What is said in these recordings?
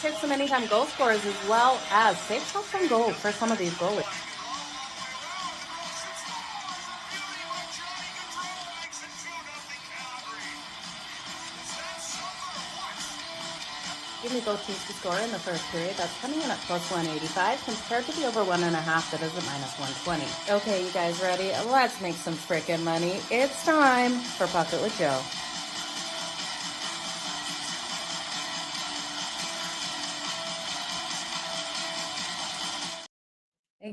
Let's hit some anytime goal scorers as well as safe shots on goal for some of these goalies. Give me both teams to score in the first period. That's coming in at plus 185 compared to the over 1.5 that is at minus 120. Okay, you guys ready? Let's make some freaking money. It's time for Pocket with Jo.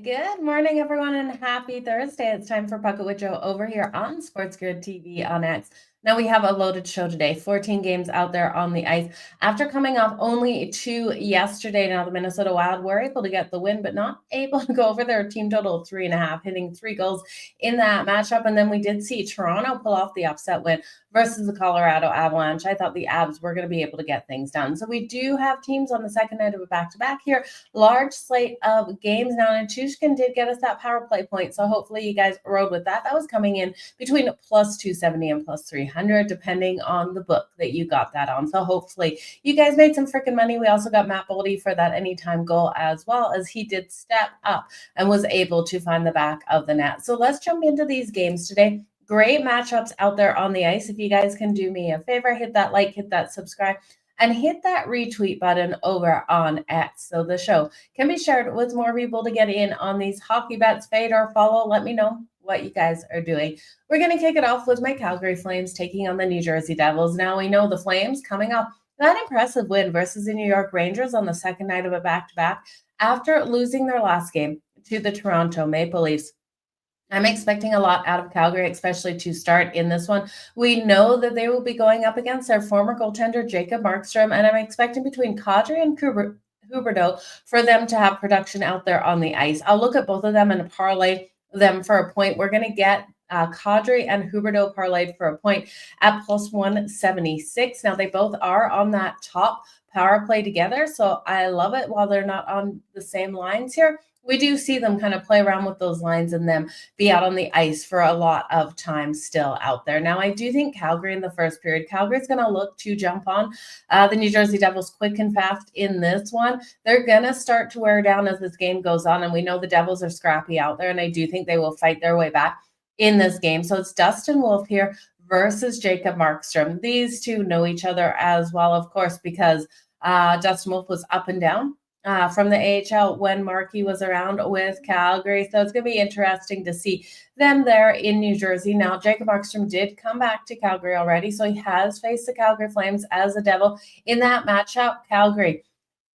Good morning, everyone, and happy Thursday. It's time for Pocket with Jo over here on SportsGrid TV on X. Now we have a loaded show today, 14 games out there on the ice. After coming off only 2 yesterday, now the Minnesota Wild were able to get the win, but not able to go over their team total of 3.5, hitting 3 goals in that matchup. And then we did see Toronto pull off the upset win versus the Colorado Avalanche. I thought the Avs were going to be able to get things done. So we do have teams on the second night of a back-to-back here. Large slate of games now, and Tushkin did get us that power play point. So hopefully you guys rode with that. That was coming in between plus 270 and plus 300, depending on the book that you got that on. So hopefully you guys made some freaking money. We also got Matt Boldy for that anytime goal as well, as he did step up and was able to find the back of the net. So let's jump into these games today. Great matchups out there on the ice. If you guys can do me a favor, hit that like, hit that subscribe, and hit that retweet button over on X so the show can be shared with more people to get in on these hockey bets. Fade or follow. Let me know what you guys are doing. We're going to kick it off with my Calgary Flames taking on the New Jersey Devils. Now we know the Flames coming off that impressive win versus the New York Rangers on the second night of a back-to-back after losing their last game to the Toronto Maple Leafs. I'm expecting a lot out of Calgary, especially to start in this one. We know that they will be going up against their former goaltender, Jacob Markstrom, and I'm expecting between Kadri and Huberdeau for them to have production out there on the ice. I'll look at both of them and parlay them for a point. We're going to get Kadri and Huberdeau parlayed for a point at plus 176. Now, they both are on that top power play together, so I love it. While they're not on the same lines here, we do see them kind of play around with those lines and them be out on the ice for a lot of time still out there. Now, I do think Calgary in the first period, Calgary's going to look to jump on the New Jersey Devils quick and fast in this one. They're going to start to wear down as this game goes on, and we know the Devils are scrappy out there, and I do think they will fight their way back in this game. So it's Dustin Wolf here versus Jacob Markstrom. These two know each other as well, of course, because Dustin Wolf was up and down from the AHL when Markey was around with Calgary. So it's going to be interesting to see them there in New Jersey. Now, Jacob Markstrom did come back to Calgary already, so he has faced the Calgary Flames as a Devil. In that matchup, Calgary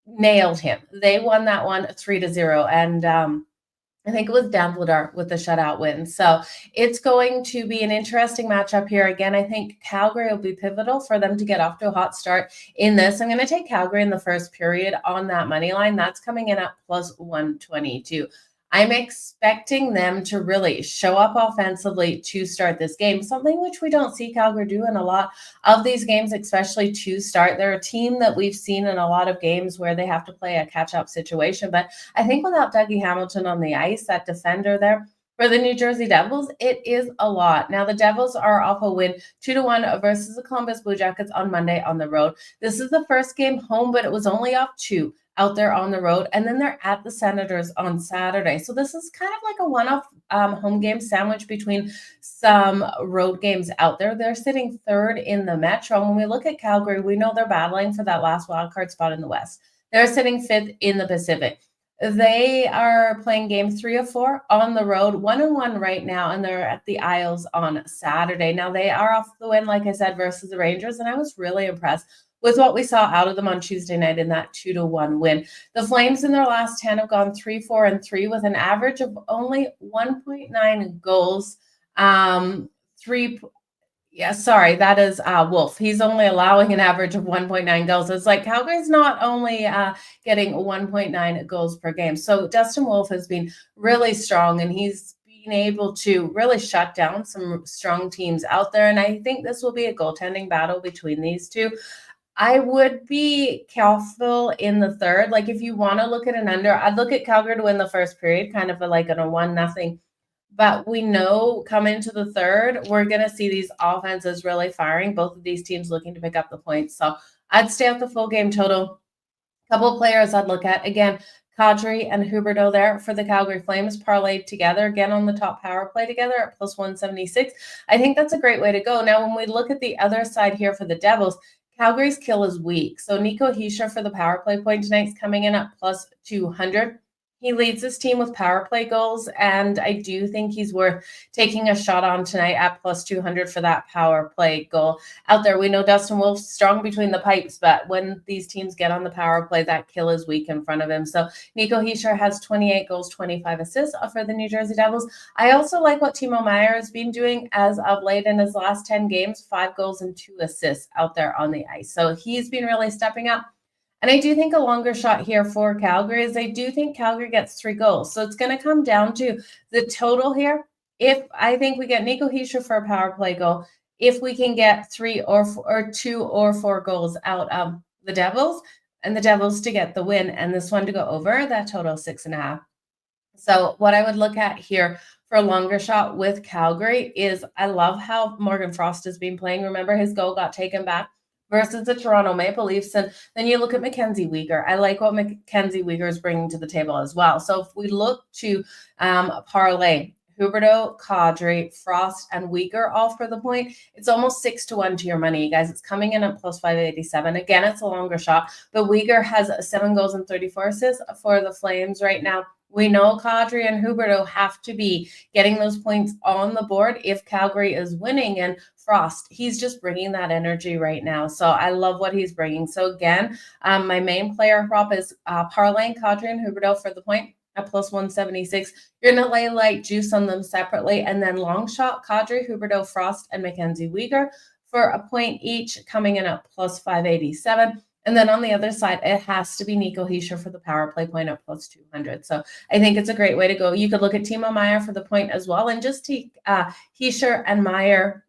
nailed him. They won that one 3-0, and I think it was Dan Vladar with the shutout win. So it's going to be an interesting matchup here. Again, I think Calgary will be pivotal for them to get off to a hot start in this. I'm going to take Calgary in the first period on that money line. That's coming in at plus 122. I'm expecting them to really show up offensively to start this game, something which we don't see Calgary do in a lot of these games, especially to start. They're a team that we've seen in a lot of games where they have to play a catch-up situation. But I think without Dougie Hamilton on the ice, that defender there, for the New Jersey Devils, it is a lot. Now, the Devils are off a win 2-1 versus the Columbus Blue Jackets on Monday on the road. This is the first game home, but it was only off 2 out there on the road, and then they're at the Senators on Saturday. So this is kind of like a one-off home game sandwich between some road games out there. They're sitting third in the Metro. When we look at Calgary, we know they're battling for that last wildcard spot in the West. They're sitting fifth in the Pacific. They are playing game 3 of 4 on the road, 1-1 right now, and they're at the Isles on Saturday. Now, they are off the win, like I said, versus the Rangers, and I was really impressed with what we saw out of them on Tuesday night in that 2-1 win. The Flames in their last 10 have gone 3-4-3 with an average of only 1.9 goals. That is Wolf. He's only allowing an average of 1.9 goals. It's like Calgary's not only getting 1.9 goals per game. So Dustin Wolf has been really strong, and he's been able to really shut down some strong teams out there. And I think this will be a goaltending battle between these two. I would be careful in the third. Like, if you want to look at an under, I'd look at Calgary to win the first period, kind of like a 1-0. But we know coming into the third, we're going to see these offenses really firing, both of these teams looking to pick up the points. So I'd stay out the full game total. Couple players I'd look at, again, Kadri and Huberdeau there for the Calgary Flames, parlayed together, again on the top power play together at plus 176. I think that's a great way to go. Now, when we look at the other side here for the Devils, Calgary's kill is weak. So Nico Hischier for the power play point tonight is coming in at plus 200. He leads his team with power play goals, and I do think he's worth taking a shot on tonight at plus 200 for that power play goal. Out there, we know Dustin Wolf's strong between the pipes, but when these teams get on the power play, that kill is weak in front of him. So Nico Hischier has 28 goals, 25 assists for the New Jersey Devils. I also like what Timo Meier has been doing as of late in his last 10 games, 5 goals and 2 assists out there on the ice. So he's been really stepping up. And I do think a longer shot here for Calgary is I do think Calgary gets 3 goals. So it's going to come down to the total here. If I think we get Nico Hischier for a power play goal, if we can get 3 or 2 or 4 goals out of the Devils, and the Devils to get the win, and this one to go over, that total 6.5. So what I would look at here for a longer shot with Calgary is I love how Morgan Frost has been playing. Remember, his goal got taken back versus the Toronto Maple Leafs. And then you look at Mackenzie Weegar. I like what Mackenzie Weegar is bringing to the table as well. So if we look to parlay, Huberdeau, Kadri, Frost, and Weegar all for the point, it's almost 6-1 to your money, you guys. It's coming in at plus 587. Again, it's a longer shot, but Weegar has 7 goals and 34 assists for the Flames right now. We know Kadri and Huberdeau have to be getting those points on the board if Calgary is winning. And Frost, he's just bringing that energy right now. So I love what he's bringing. So again, my main player prop is parlaying Kadri and Huberdeau for the point at plus 176. You're going to lay light juice on them separately. And then long shot, Kadri, Huberdeau, Frost, and Mackenzie Weegar for a point each, coming in at plus 587. And then on the other side, it has to be Nico Hischier for the power play point at plus 200. So I think it's a great way to go. You could look at Timo Meier for the point as well and just take Hischier and Meier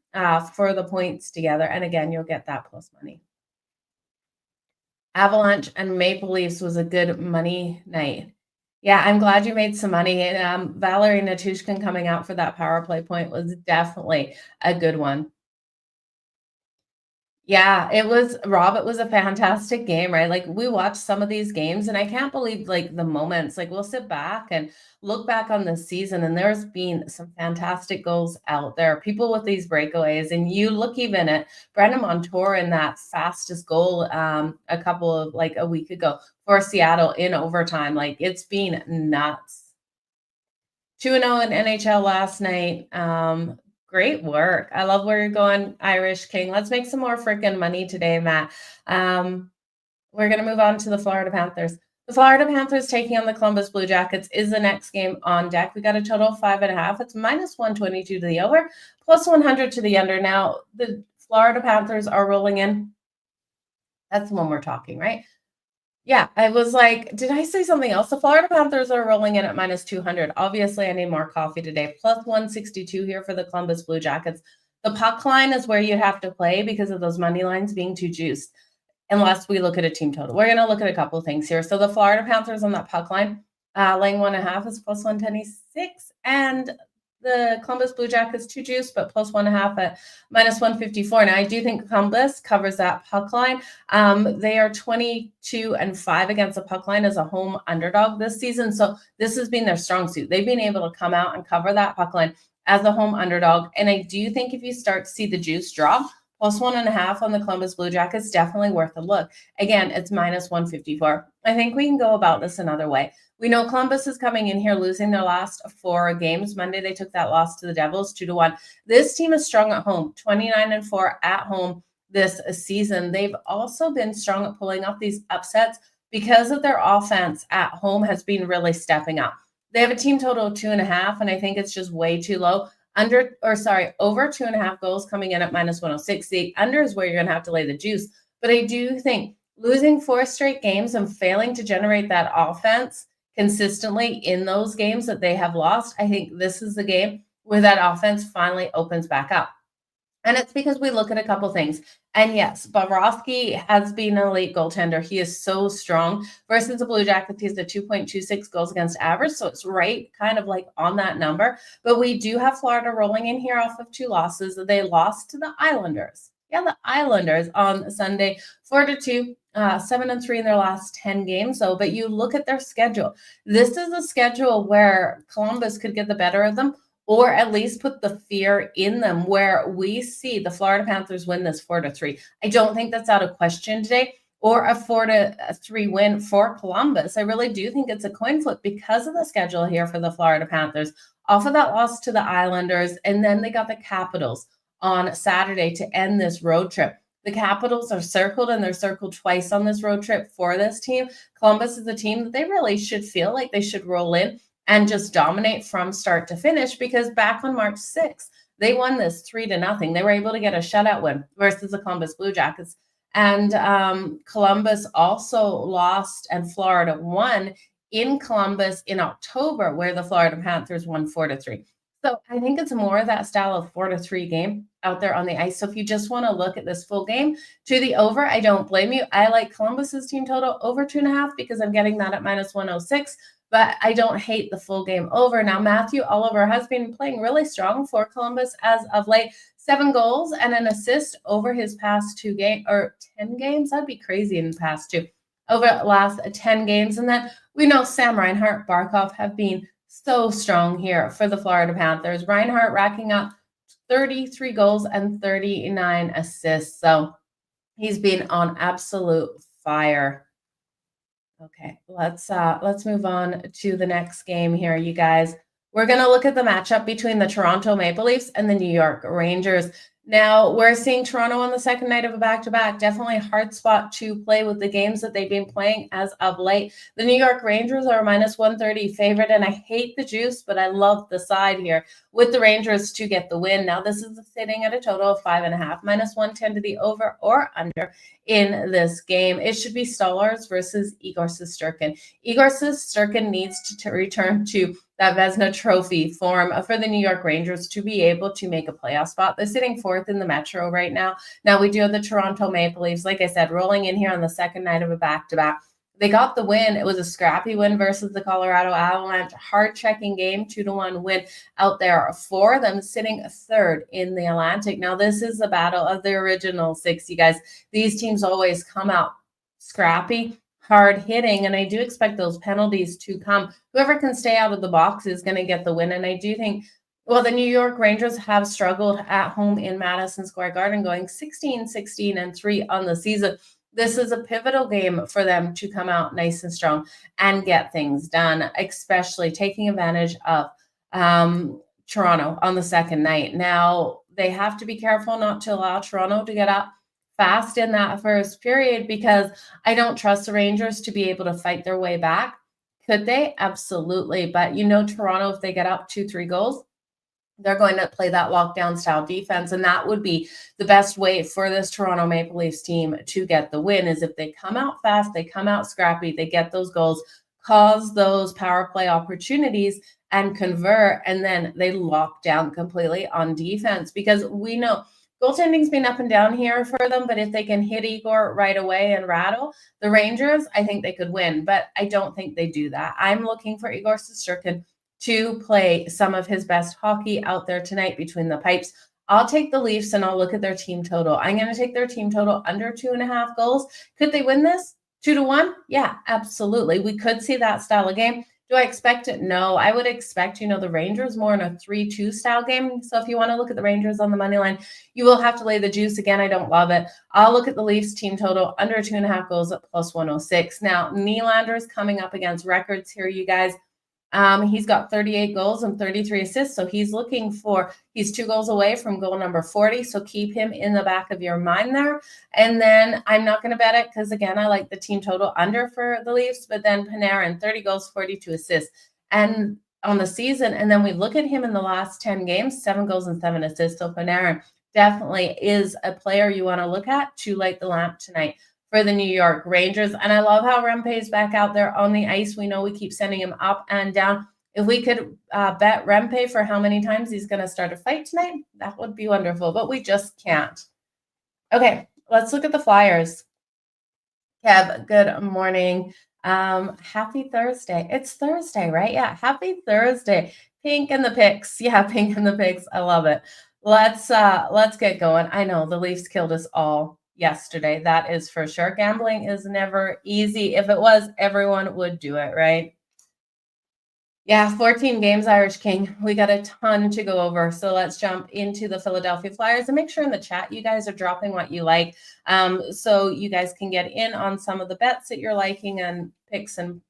for the points together. And again, you'll get that plus money. Avalanche and Maple Leafs was a good money night. Yeah, I'm glad you made some money. And Valerie Natushkin coming out for that power play point was definitely a good one. Yeah, it was Rob, it was a fantastic game, right? Like we watched some of these games and I can't believe like the moments. Like we'll sit back and look back on this season and there's been some fantastic goals out there. People with these breakaways and you look even at Brandon Montour in that fastest goal a couple of like a week ago for Seattle in overtime. Like it's been nuts. 2-0 in NHL last night. Great work. I love where you're going, Irish King. Let's make some more freaking money today, Matt. We're going to move on to the Florida Panthers. The Florida Panthers taking on the Columbus Blue Jackets is the next game on deck. We got a total of 5.5. It's minus 122 to the over, plus 100 to the under. Now, the Florida Panthers are rolling in. That's the one we're talking, right? Yeah, I was like, did I say something else? The Florida Panthers are rolling in at minus 200. Obviously, I need more coffee today. Plus 162 here for the Columbus Blue Jackets. The puck line is where you'd have to play because of those money lines being too juiced, unless we look at a team total. We're going to look at a couple of things here. So the Florida Panthers on that puck line, laying 1.5 is plus 126. And the Columbus Blue Jackets too juiced, but plus 1.5 at minus 154. Now, I do think Columbus covers that puck line. They are 22-5 against the puck line as a home underdog this season. So this has been their strong suit. They've been able to come out and cover that puck line as a home underdog. And I do think if you start to see the juice drop, plus 1.5 on the Columbus Blue Jackets, definitely worth a look. Again, it's minus 154. I think we can go about this another way. We know Columbus is coming in here losing their last 4 games. Monday, they took that loss to the Devils 2-1. This team is strong at home, 29-4 at home this season. They've also been strong at pulling off these upsets because of their offense at home has been really stepping up. They have a team total of 2.5, and I think it's just way too low. Over 2.5 goals coming in at minus 106. The under is where you're going to have to lay the juice. But I do think losing 4 straight games and failing to generate that offense consistently in those games that they have lost, I think this is the game where that offense finally opens back up. And it's because we look at a couple things. And yes, Bobrovsky has been an elite goaltender. He is so strong. Versus the Blue Jackets, he's a 2.26 goals against average. So it's right kind of like on that number. But we do have Florida rolling in here off of 2 losses. They lost to the Islanders. Yeah, the Islanders on Sunday, 4-2, 7-3 in their last 10 games. So, but you look at their schedule. This is a schedule where Columbus could get the better of them, or at least put the fear in them, where we see the Florida Panthers win this 4-3. I don't think that's out of question today, or a 4-3 win for Columbus. I really do think it's a coin flip because of the schedule here for the Florida Panthers. Off of that loss to the Islanders, and then they got the Capitals on Saturday to end this road trip. The Capitals are circled, and they're circled twice on this road trip for this team. Columbus is a team that they really should feel like they should roll in and just dominate from start to finish, because back on March 6th, they won this 3-0. They were able to get a shutout win versus the Columbus Blue Jackets. And Columbus also lost, and Florida won in Columbus in October, where the Florida Panthers won 4-3. So I think it's more of that style of 4-3 game out there on the ice. So if you just want to look at this full game to the over, I don't blame you. I like Columbus's team total over 2.5 because I'm getting that at -106. But I don't hate the full game over. Now, Matthew Oliver has been playing really strong for Columbus as of late. 7 goals and an assist over his past 2 games, or 10 games. That'd be crazy in the past 2. Over the last 10 games. And then we know Sam Reinhart, Barkov have been so strong here for the Florida Panthers. Reinhart racking up 33 goals and 39 assists. So he's been on absolute fire. Okay, let's move on to the next game here, you guys. We're going to look at the matchup between the Toronto Maple Leafs and the New York Rangers. Now, we're seeing Toronto on the second night of a back-to-back. Definitely a hard spot to play with the games that they've been playing as of late. The New York Rangers are -130 favorite, and I hate the juice, but I love the side here with the Rangers to get the win. Now, this is sitting at a total of 5.5, -110 to the over or under in this game. It should be Stolarz versus Igor Shesterkin. Igor Shesterkin needs to return to that Vezina Trophy form for the New York Rangers to be able to make a playoff spot. They're sitting 4th in the Metro right now. Now we do have the Toronto Maple Leafs, like I said, rolling in here on the second night of a back-to-back. They got the win. It was a scrappy win versus the Colorado Avalanche. Hard-checking game, 2-1 win out there for them, sitting 3rd in the Atlantic. Now this is the battle of the original 6, you guys. These teams always come out scrappy, hard hitting, and I do expect those penalties to come. Whoever can stay out of the box is going to get the win. And I do think, well, the New York Rangers have struggled at home in Madison Square Garden, going 16-16-3 on the season. This is a pivotal game for them to come out nice and strong and get things done, especially taking advantage of Toronto on the second night. Now, they have to be careful not to allow Toronto to get up fast in that first period, because I don't trust the Rangers to be able to fight their way back. Could they? Absolutely. But you know, Toronto, if they get up 2-3 goals, they're going to play that lockdown style defense. And that would be the best way for this Toronto Maple Leafs team to get the win, is if they come out fast, they come out scrappy, they get those goals, cause those power play opportunities and convert, and then they lock down completely on defense. Because we know goaltending's been up and down here for them, but if they can hit Igor right away and rattle the Rangers, I think they could win. But I don't think they do that. I'm looking for Igor Shesterkin to play some of his best hockey out there tonight between the pipes. I'll take the Leafs, and I'll look at their team total. I'm going to take their team total under 2.5 goals. Could they win this 2-1? Yeah, absolutely. We could see that style of game. Do I expect it? No. I would expect, the Rangers more in a 3-2 style game. So if you want to look at the Rangers on the money line, you will have to lay the juice. Again, I don't love it. I'll look at the Leafs team total under 2.5 goals at +106. Now, Nylander's coming up against records here, you guys. He's got 38 goals and 33 assists. So he's 2 goals away from goal number 40. So keep him in the back of your mind there. And then I'm not going to bet it because, again, I like the team total under for the Leafs. But then Panarin, 30 goals, 42 assists and on the season. And then we look at him in the last 10 games, 7 goals and 7 assists. So Panarin definitely is a player you want to look at to light the lamp tonight for the New York Rangers. And I love how Rempe's back out there on the ice. We know we keep sending him up and down. If we could bet Rempe for how many times he's going to start a fight tonight, that would be wonderful, but we just can't. Okay, let's look at the Flyers. Kev, good morning. Happy Thursday. It's Thursday, right? Yeah, happy Thursday. Pink in the picks. Yeah, pink in the picks. I love it. Let's get going. I know the Leafs killed us all yesterday. That is for sure. Gambling is never easy. If it was, everyone would do it, right? Yeah, 14 games, Irish King. We got a ton to go over. So let's jump into the Philadelphia Flyers and make sure in the chat you guys are dropping what you like. So you guys can get in on some of the bets that you're liking and picks and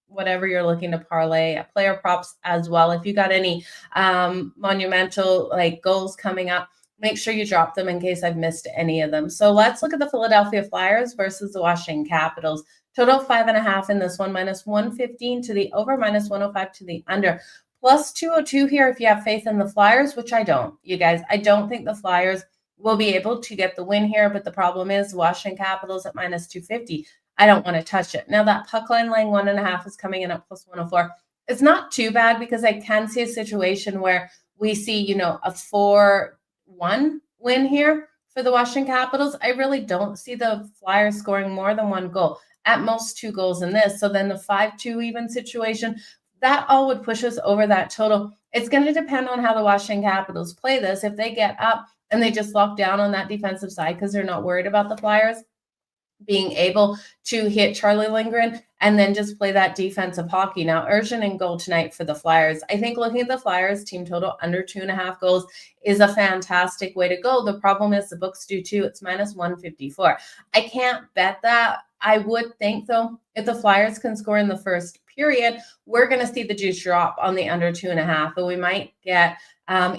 whatever you're looking to parlay, player props as well. If you got any monumental like goals coming up, make sure you drop them in case I've missed any of them. So let's look at the Philadelphia Flyers versus the Washington Capitals. Total 5.5 in this one, minus 115 to the over, minus 105 to the under. Plus 202 here if you have faith in the Flyers, which I don't, you guys. I don't think the Flyers will be able to get the win here, but the problem is Washington Capitals at minus 250. I don't want to touch it. Now that puck line laying 1.5 is coming in at plus 104. It's not too bad because I can see a situation where we see, a 4-1 win here for the Washington Capitals. I really don't see the Flyers scoring more than one goal, at most 2 goals in this. So then the 5-2 even situation, that all would push us over that total. It's going to depend on how the Washington Capitals play this. If they get up and they just lock down on that defensive side because they're not worried about the Flyers being able to hit Charlie Lindgren and then just play that defensive hockey. Now, Urgent in goal tonight for the Flyers. I think looking at the Flyers team total under 2.5 goals is a fantastic way to go. The problem is the books do too. It's minus 154. I can't bet that. I would think, though, if the Flyers can score in the first period, we're going to see the juice drop on the under 2.5, but we might get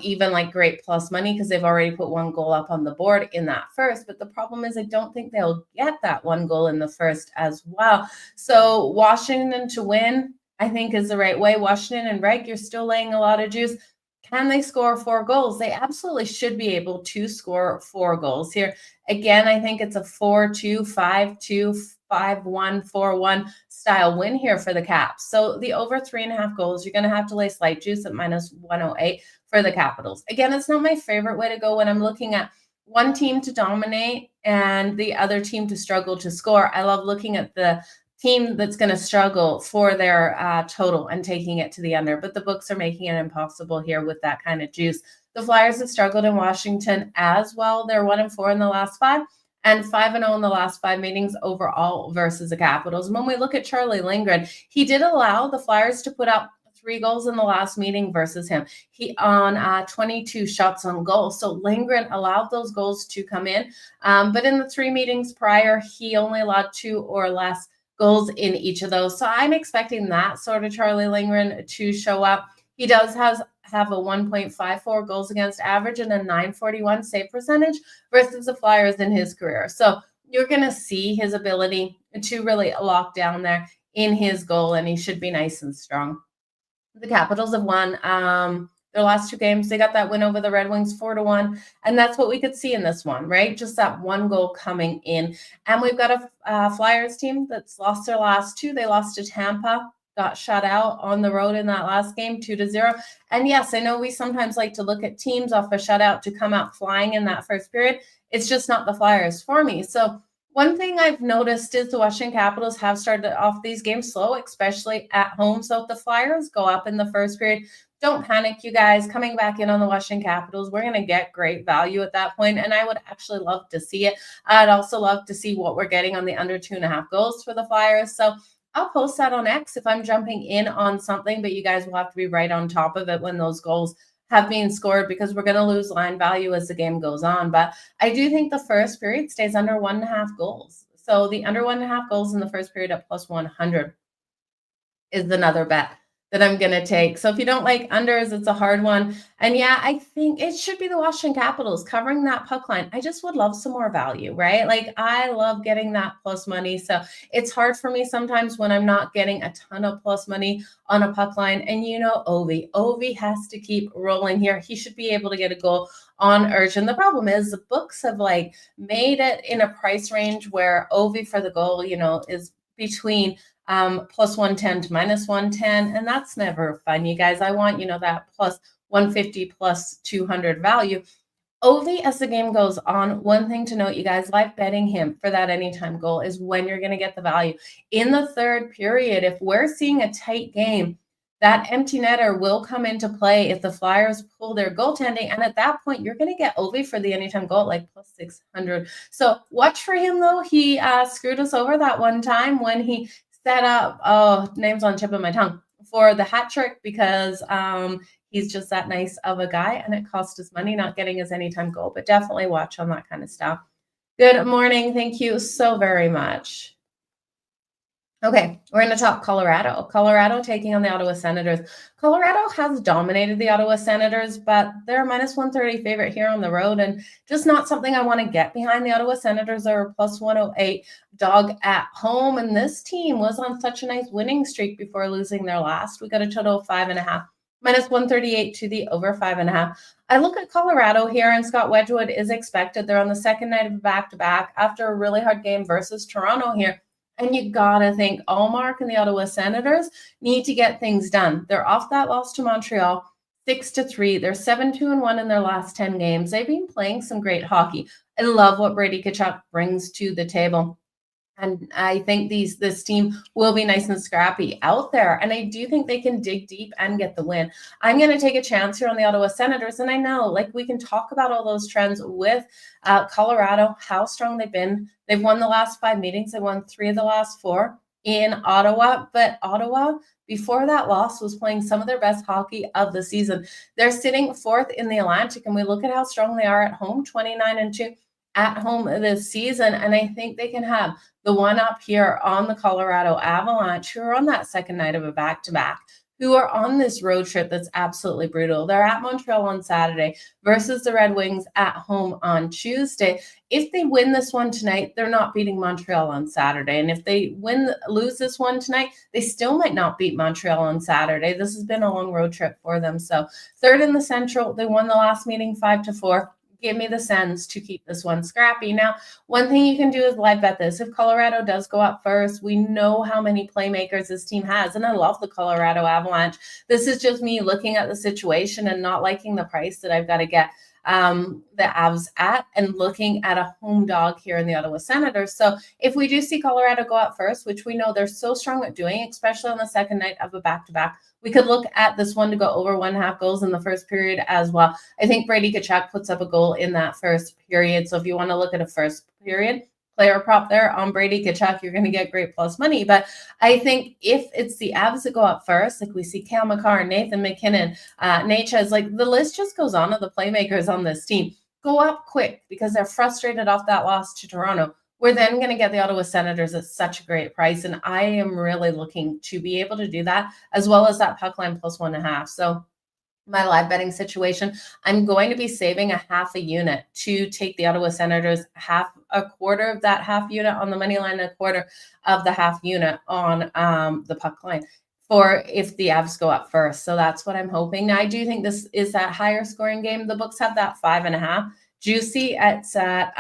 even like great plus money because they've already put 1 goal up on the board in that first. But the problem is I don't think they'll get that 1 goal in the first as well. So Washington to win, I think, is the right way. Washington and Reg, you're still laying a lot of juice. Can they score 4 goals? They absolutely should be able to score 4 goals here. Again, I think it's a 4-2, 5-2, 5-1, 4-1 style win here for the Caps. So the over 3.5 goals, you're going to have to lay slight juice at minus 108 for the Capitals. Again, it's not my favorite way to go when I'm looking at one team to dominate and the other team to struggle to score. I love looking at the team that's going to struggle for their total and taking it to the under, but the books are making it impossible here with that kind of juice. The Flyers have struggled in Washington as well. They're 1-4 in the last 5 and 5-0 in the last 5 meetings overall versus the Capitals. And when we look at Charlie Lindgren, he did allow the Flyers to put up 3 goals in the last meeting versus him. He on 22 shots on goal. So Lindgren allowed those goals to come in. But in the 3 meetings prior, he only allowed 2 or less goals in each of those. So I'm expecting that sort of Charlie Lindgren to show up. He does have a 1.54 goals against average and a 941 save percentage versus the Flyers in his career. So you're going to see his ability to really lock down there in his goal, and he should be nice and strong. The Capitals have won their last 2 games. They got that win over the Red Wings 4-1. And that's what we could see in this one, right? Just that 1 goal coming in. And we've got a Flyers team that's lost their last 2. They lost to Tampa, got shut out on the road in that last game, 2-0. And yes, I know we sometimes like to look at teams off a shutout to come out flying in that first period. It's just not the Flyers for me. So one thing I've noticed is the Washington Capitals have started off these games slow, especially at home. So if the Flyers go up in the first period, don't panic, you guys. Coming back in on the Washington Capitals, we're going to get great value at that point, and I would actually love to see it. I'd also love to see what we're getting on the under 2.5 goals for the Flyers. So I'll post that on X if I'm jumping in on something, but you guys will have to be right on top of it when those goals have been scored because we're going to lose line value as the game goes on. But I do think the first period stays under 1.5 goals. So the under 1.5 goals in the first period at plus 100 is another bet that I'm going to take. So if you don't like unders, it's a hard one. And yeah, I think it should be the Washington Capitals covering that puck line. I just would love some more value, right? Like I love getting that plus money. So it's hard for me sometimes when I'm not getting a ton of plus money on a puck line. And Ovi has to keep rolling here. He should be able to get a goal on Urgent. The problem is the books have like made it in a price range where Ovi for the goal, is between plus 110 to minus 110. And that's never fun, you guys. I want, that plus 150 plus 200 value. Ovi, as the game goes on, one thing to note, you guys, live betting him for that anytime goal is when you're going to get the value. In the third period, if we're seeing a tight game, that empty netter will come into play if the Flyers pull their goaltending. And at that point, you're going to get Ovi for the anytime goal, like plus 600. So watch for him, though. He screwed us over that one time when he set up, names on the tip of my tongue, for the hat trick because he's just that nice of a guy. And it cost us money not getting his anytime goal. But definitely watch on that kind of stuff. Good morning. Thank you so very much. Okay, we're going to talk Colorado. Colorado taking on the Ottawa Senators. Colorado has dominated the Ottawa Senators, but they're a minus 130 favorite here on the road, and just not something I want to get behind. The Ottawa Senators are a plus 108 dog at home, and this team was on such a nice winning streak before losing their last. We got a total of 5.5. Minus 138 to the over 5.5. I look at Colorado here, and Scott Wedgwood is expected. They're on the second night of back-to-back after a really hard game versus Toronto here. And you gotta think Allmark and the Ottawa Senators need to get things done. They're off that loss to Montreal, 6-3. They're 7-2-1 in their last 10 games. They've been playing some great hockey. I love what Brady Tkachuk brings to the table. And I think this team will be nice and scrappy out there. And I do think they can dig deep and get the win. I'm going to take a chance here on the Ottawa Senators. And I know, like, we can talk about all those trends with Colorado, how strong they've been. They've won the last 5 meetings. They won 3 of the last 4 in Ottawa. But Ottawa, before that loss, was playing some of their best hockey of the season. They're sitting 4th in the Atlantic. And we look at how strong they are at home, 29-2 at home this season. And I think they can have the one up here on the Colorado Avalanche, who are on that second night of a back-to-back, who are on this road trip that's absolutely brutal. They're at Montreal on Saturday versus the Red Wings at home on Tuesday. If they win this one tonight, they're not beating Montreal on Saturday. And if they lose this one tonight, they still might not beat Montreal on Saturday. This has been a long road trip for them. So 3rd in the Central, they won the last meeting 5-4. Give me the Sens to keep this one scrappy. Now, one thing you can do is live bet this. If Colorado does go up first, we know how many playmakers this team has, and I love the Colorado Avalanche. This is just me looking at the situation and not liking the price that I've got to get the Avs at, and looking at a home dog here in the Ottawa Senators. So if we do see Colorado go out first, which we know they're so strong at doing, especially on the second night of a back-to-back, we could look at this one to go over 1.5 goals in the first period as well. I think Brady Tkachuk puts up a goal in that first period. So if you want to look at a first period player prop there on Brady Tkachuk, you're going to get great plus money. But I think if it's the Avs that go up first, like we see Cale Makar, Nathan McKinnon, Necas, like the list just goes on of the playmakers on this team, go up quick because they're frustrated off that loss to Toronto. We're then going to get the Ottawa Senators at such a great price. And I am really looking to be able to do that, as well as that puck line plus 1.5. So my live betting situation, I'm going to be saving a half a unit to take the Ottawa Senators, a quarter of that half unit on the money line, a quarter of the half unit on the puck line for if the Avs go up first. So that's what I'm hoping. Now, I do think this is that higher scoring game. The books have that 5.5. Juicy, it's at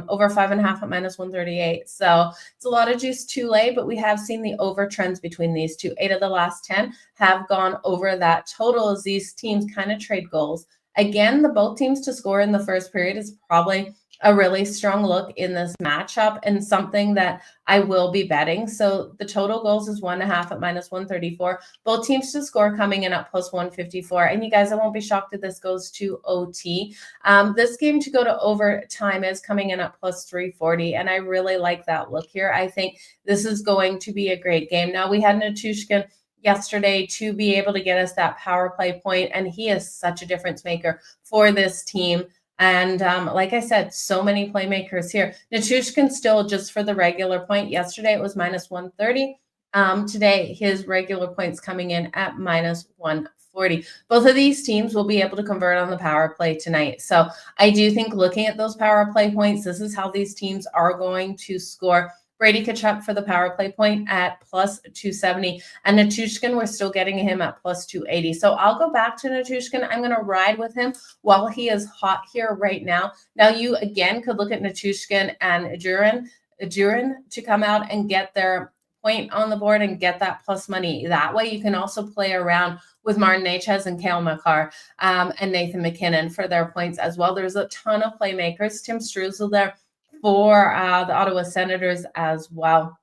over 5.5 at minus 138. So it's a lot of juice too late, but we have seen the over trends between these two. 8 of the last 10 have gone over that total as these teams kind of trade goals. Again, the both teams to score in the first period is probably a really strong look in this matchup and something that I will be betting. So the total goals is 1.5 at minus 134. Both teams to score coming in at plus 154. And you guys, I won't be shocked if this goes to OT. This game to go to overtime is coming in at plus 340. And I really like that look here. I think this is going to be a great game. Now, we had Natushkin yesterday to be able to get us that power play point, and he is such a difference maker for this team. And like I said, so many playmakers here. Natushkin still just for the regular point. Yesterday it was minus 130. Today his regular points coming in at minus 140. Both of these teams will be able to convert on the power play tonight. So I do think looking at those power play points, this is how these teams are going to score. Brady Tkachuk for the power play point at plus 270. And Natushkin, we're still getting him at plus 280. So I'll go back to Natushkin. I'm going to ride with him while he is hot here right now. Now, you again could look at Natushkin and Durin to come out and get their point on the board and get that plus money. That way you can also play around with Martin Necas and Cale Makar and Nathan McKinnon for their points as well. There's a ton of playmakers. Tim Struzel there for the Ottawa Senators as well.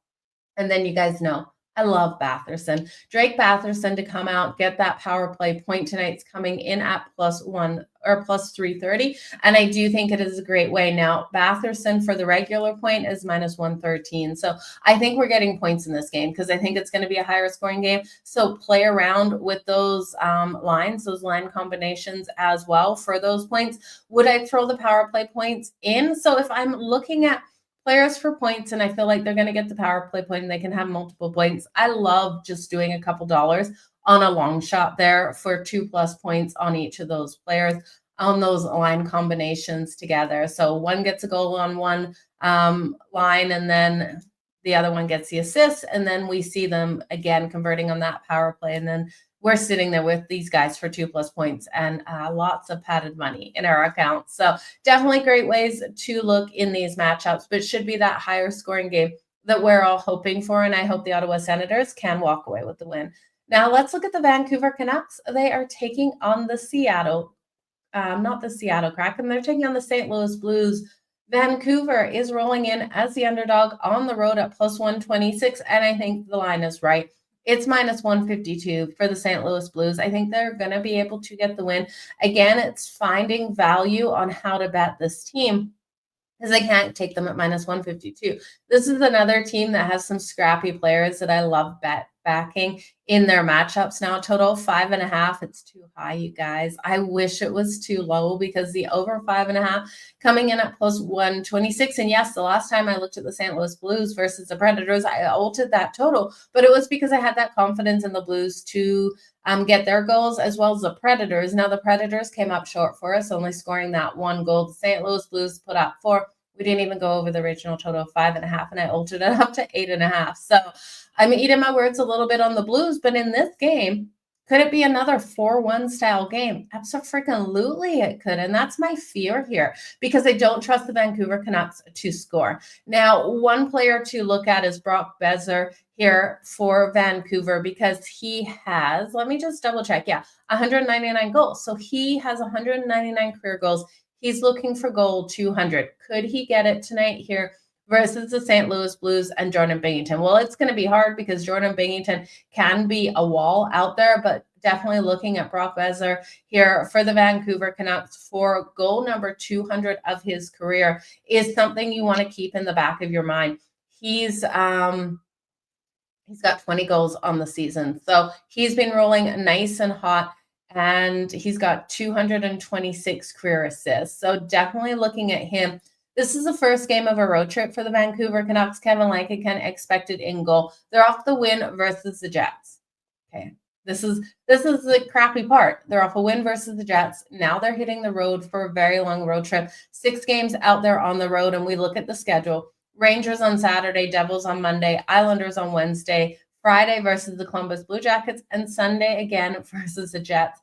And then you guys know I love Batherson. Drake Batherson to come out, get that power play point tonight's coming in at +1 or +330. And I do think it is a great way. Now, Batherson for the regular point is -113. So I think we're getting points in this game because I think it's going to be a higher scoring game. So play around with those lines, those line combinations as well for those points. Would I throw the power play points in? So if I'm looking at players for points and I feel like they're going to get the power play point and they can have multiple points, I love just doing a couple dollars on a long shot there for 2+ points on each of those players on those line combinations together. So one gets a goal on one line and then the other one gets the assist, and then we see them again converting on that power play, and then we're sitting there with these guys for 2+ points and lots of padded money in our account. So definitely great ways to look in these matchups, but should be that higher scoring game that we're all hoping for. And I hope the Ottawa Senators can walk away with the win. Now let's look at the Vancouver Canucks. They are taking on the not the Seattle Kraken. They're taking on the St. Louis Blues. Vancouver is rolling in as the underdog on the road at +126, and I think the line is right. It's -152 for the St. Louis Blues. I think they're going to be able to get the win. Again, it's finding value on how to bet this team because I can't take them at -152. This is another team that has some scrappy players that I love backing in their matchups. Now, total 5.5. It's too high, you guys. I wish it was too low because the over 5.5 coming in at +126. And yes, the last time I looked at the St. Louis Blues versus the Predators, I altered that total, but it was because I had that confidence in the Blues to get their goals as well as the Predators. Now, the Predators came up short for us, only scoring that one goal. The St. Louis Blues put up 4. We didn't even go over the original total of 5.5, and I altered it up to 8.5. So I'm eating my words a little bit on the Blues, but in this game, could it be another 4-1 style game? Absolutely it could. And that's my fear here because I don't trust the Vancouver Canucks to score. Now, one player to look at is Brock Besser here for Vancouver because he has, let me just double check. Yeah, 199 goals. So he has 199 career goals. He's looking for goal 200. Could he get it tonight here versus the St. Louis Blues and Jordan Binnington? Well, it's going to be hard because Jordan Binnington can be a wall out there, but definitely looking at Brock Besser here for the Vancouver Canucks for goal number 200 of his career is something you want to keep in the back of your mind. He's got 20 goals on the season. So he's been rolling nice and hot. And he's got 226 career assists. So definitely looking at him. This is the first game of a road trip for the Vancouver Canucks. Kevin Lankinen expected in goal. They're off the win versus the Jets. Okay. This is the crappy part. They're off a win versus the Jets. Now they're hitting the road for a very long road trip. 6 games out there on the road. And we look at the schedule. Rangers on Saturday, Devils on Monday, Islanders on Wednesday, Friday versus the Columbus Blue Jackets, and Sunday again versus the Jets.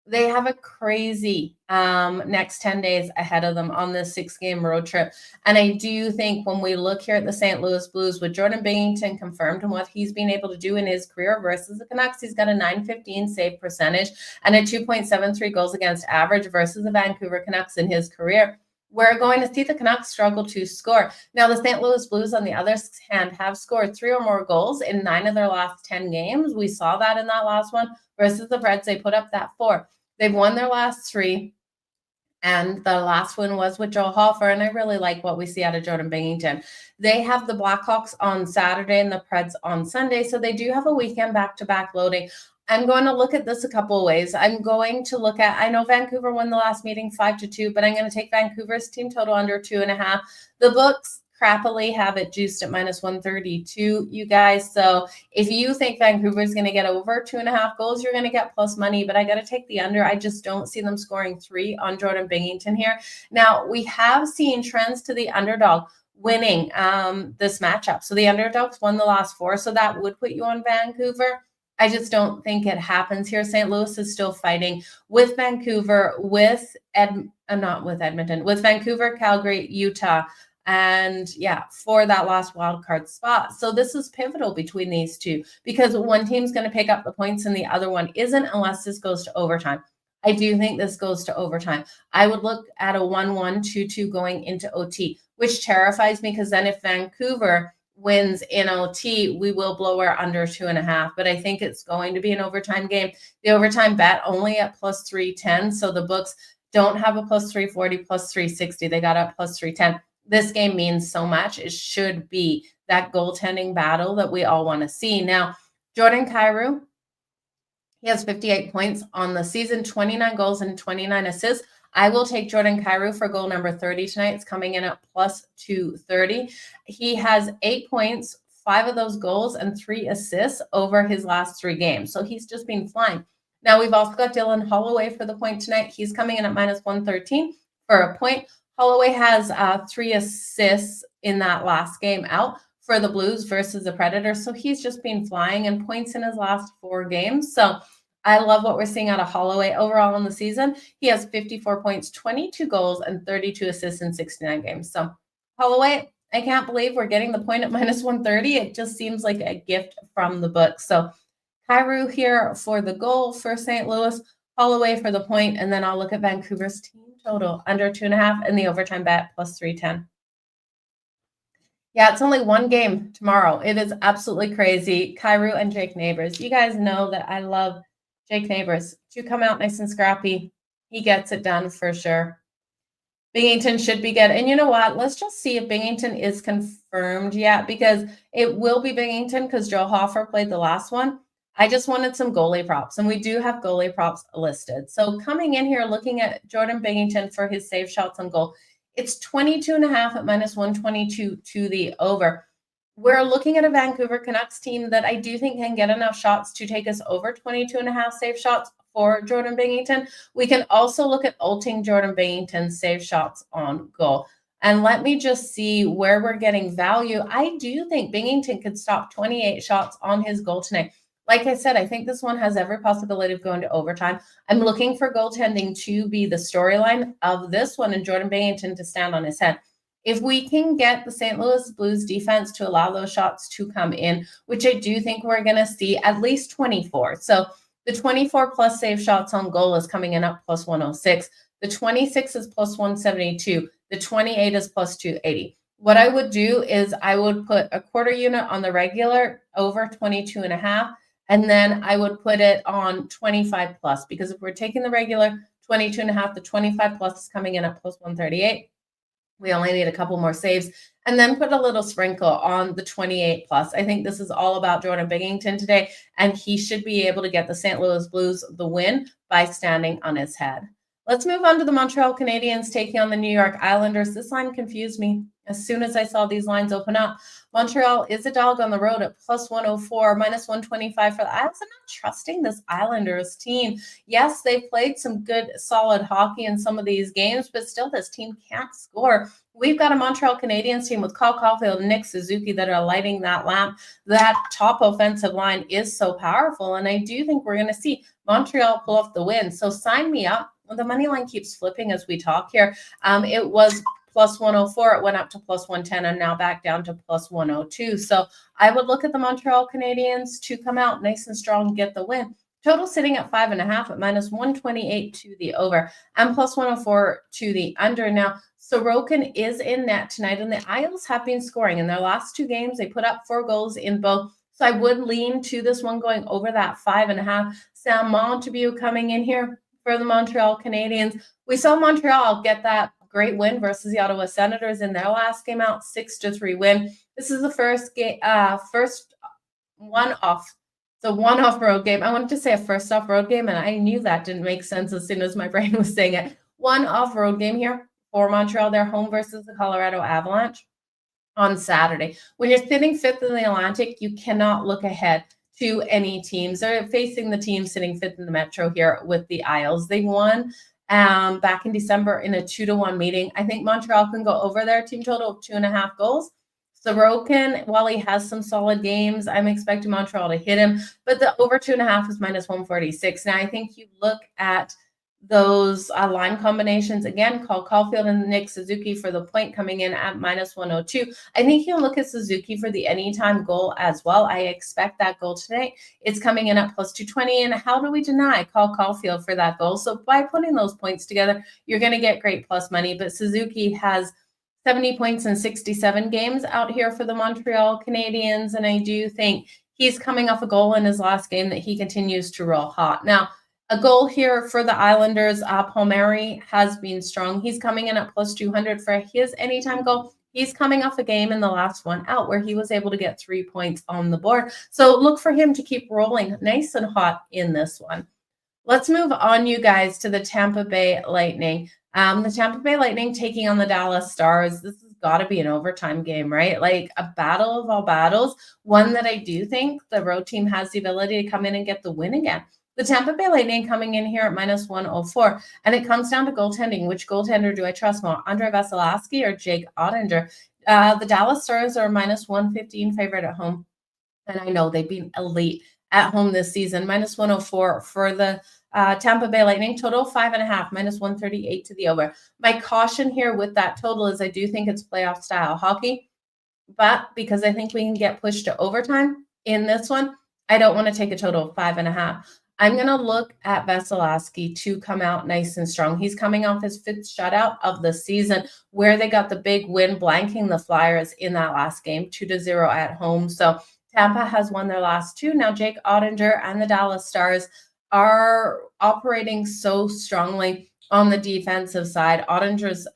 They have a crazy next 10 days ahead of them on this 6-game road trip. And I do think when we look here at the St. Louis Blues with Jordan Binnington confirmed and what he's been able to do in his career versus the Canucks, he's got a .915 save percentage and a 2.73 goals against average versus the Vancouver Canucks in his career. We're going to see the Canucks struggle to score. Now, the St. Louis Blues, on the other hand, have scored 3 or more goals in 9 of their last 10 games. We saw that in that last one versus the Preds. They put up that 4. They've won their last 3, and the last one was with Joel Hofer, and I really like what we see out of Jordan Binnington. They have the Blackhawks on Saturday and the Preds on Sunday, so they do have a weekend back-to-back loading. I'm going to look at this a couple of ways. I'm going to look at, I know Vancouver won the last meeting 5-2, but I'm going to take Vancouver's team total under 2.5. The books crappily have it juiced at -132, you guys. So if you think Vancouver is going to get over 2.5 goals, you're going to get plus money, but I got to take the under. I just don't see them scoring 3 on Jordan Binnington here. Now, we have seen trends to the underdog winning this matchup. So the underdogs won the last 4, so that would put you on Vancouver. I just don't think it happens here. St. Louis is still fighting with Vancouver, with Vancouver, Calgary, Utah, and for that last wild card spot. So this is pivotal between these two because one team's going to pick up the points and the other one isn't unless this goes to overtime. I do think this goes to overtime. I would look at a 1-1, 2-2 going into OT, which terrifies me because then if Vancouver wins in OT, we will blow our under 2.5. But I think it's going to be an overtime game. The overtime bet only at plus 310. So the books don't have a plus 340, plus 360. They got up plus 310. This game means so much. It should be that goaltending battle that we all want to see. Now, Jordan Kyrou, he has 58 points on the season, 29 goals and 29 assists. I will take Jordan Kyrou for goal number 30 tonight. It's coming in at plus 230. He has 8 points, 5 of those goals, and 3 assists over his last 3 games. So he's just been flying. Now, we've also got Dylan Holloway for the point tonight. He's coming in at minus 113 for a point. Holloway has 3 assists in that last game out for the Blues versus the Predators. So he's just been flying and points in his last 4 games. So I love what we're seeing out of Holloway overall in the season. He has 54 points, 22 goals, and 32 assists in 69 games. So Holloway, I can't believe we're getting the point at minus 130. It just seems like a gift from the book. So Kyrou here for the goal for St. Louis, Holloway for the point, and then I'll look at Vancouver's team total under 2.5 and the overtime bet plus 310. Yeah, it's only one game tomorrow. It is absolutely crazy. Kyrou and Jake Neighbors. You guys know that I love Jake Neighbors to come out nice and scrappy. He gets it done for sure. Binghamton should be good. And you know what? Let's just see if Binghamton is confirmed yet, because it will be Binghamton because Joe Hofer played the last one. I just wanted some goalie props, and we do have goalie props listed. So coming in here, looking at Jordan Binghamton for his save shots on goal, it's 22.5 at minus 122 to the over. We're looking at a Vancouver Canucks team that I do think can get enough shots to take us over 22.5 save shots for Jordan Binghamton. We can also look at ulting Jordan Binghamton's save shots on goal. And let me just see where we're getting value. I do think Binghamton could stop 28 shots on his goal tonight. Like I said, I think this one has every possibility of going to overtime. I'm looking for goaltending to be the storyline of this one and Jordan Binghamton to stand on his head. If we can get the St. Louis Blues defense to allow those shots to come in, which I do think we're going to see at least 24. So the 24 plus save shots on goal is coming in at plus 106. The 26 is plus 172. The 28 is plus 280. What I would do is I would put a quarter unit on the regular over 22.5. And then I would put it on 25 plus, because if we're taking the regular 22.5, the 25 plus is coming in at plus 138. We only need a couple more saves, and then put a little sprinkle on the 28 plus. I think this is all about Jordan Binghamton today, and he should be able to get the St. Louis Blues the win by standing on his head. Let's move on to the Montreal Canadiens taking on the New York Islanders. This line confused me as soon as I saw these lines open up. Montreal is a dog on the road at plus 104, minus 125 for the Islanders. I'm not trusting this Islanders team. Yes, they've played some good, solid hockey in some of these games, but still this team can't score. We've got a Montreal Canadiens team with Kyle Caulfield and Nick Suzuki that are lighting that lamp. That top offensive line is so powerful, and I do think we're going to see Montreal pull off the win. So sign me up. The money line keeps flipping as we talk here. It was plus 104. It went up to plus 110 and now back down to plus 102. So I would look at the Montreal Canadiens to come out nice and strong and get the win. Total sitting at 5.5 at minus 128 to the over and plus 104 to the under. Now, Sorokin is in net tonight, and the Isles have been scoring in their last 2 games. They put up 4 goals in both. So I would lean to this one going over that 5.5. Sam Montague coming in here for the Montreal Canadiens. We saw Montreal get that great win versus the Ottawa Senators in their last game out, 6-3 win. This is the first one-off. It's a one-off road game. I wanted to say a first-off road game, and I knew that didn't make sense as soon as my brain was saying it. One-off road game here for Montreal. They're home versus the Colorado Avalanche on Saturday. When you're sitting 5th in the Atlantic, you cannot look ahead to any teams. They're facing the team sitting 5th in the Metro here with the Isles. They won back in December in a 2-1 meeting. I think Montreal can go over their team total of 2.5 goals. Sorokin, while he has some solid games, I'm expecting Montreal to hit him, but the over 2.5 is minus 146. Now, I think you look at those line combinations again, call Caulfield and Nick Suzuki for the point coming in at minus 102. I think you'll look at Suzuki for the anytime goal as well. I expect that goal today. It's coming in at plus 220. And how do we deny call Caulfield for that goal? So by putting those points together, you're going to get great plus money. But Suzuki has 70 points in 67 games out here for the Montreal Canadiens. And I do think he's coming off a goal in his last game that he continues to roll hot. Now, a goal here for the Islanders. Palmieri has been strong. He's coming in at plus 200 for his anytime goal. He's coming off a game in the last one out where he was able to get 3 points on the board. So look for him to keep rolling nice and hot in this one. Let's move on, you guys, to the Tampa Bay Lightning. The Tampa Bay Lightning taking on the Dallas Stars. This has got to be an overtime game, right? Like a battle of all battles, one that I do think the road team has the ability to come in and get the win again. The Tampa Bay Lightning coming in here at minus 104, and it comes down to goaltending. Which goaltender do I trust more, Andrei Vasilevskiy or Jake Ottinger? The Dallas Stars are minus 115 favorite at home, and I know they've been elite at home this season. Minus 104 for the Tampa Bay Lightning, total 5.5, minus 138 to the over. My caution here with that total is I do think it's playoff style hockey, but because I think we can get pushed to overtime in this one, I don't want to take a total of 5.5. I'm going to look at Vasilevskiy to come out nice and strong. He's coming off his 5th shutout of the season where they got the big win, blanking the Flyers in that last game, 2-0 at home. So Tampa has won their last 2. Now Jake Ottinger and the Dallas Stars are operating so strongly on the defensive side. Ottinger's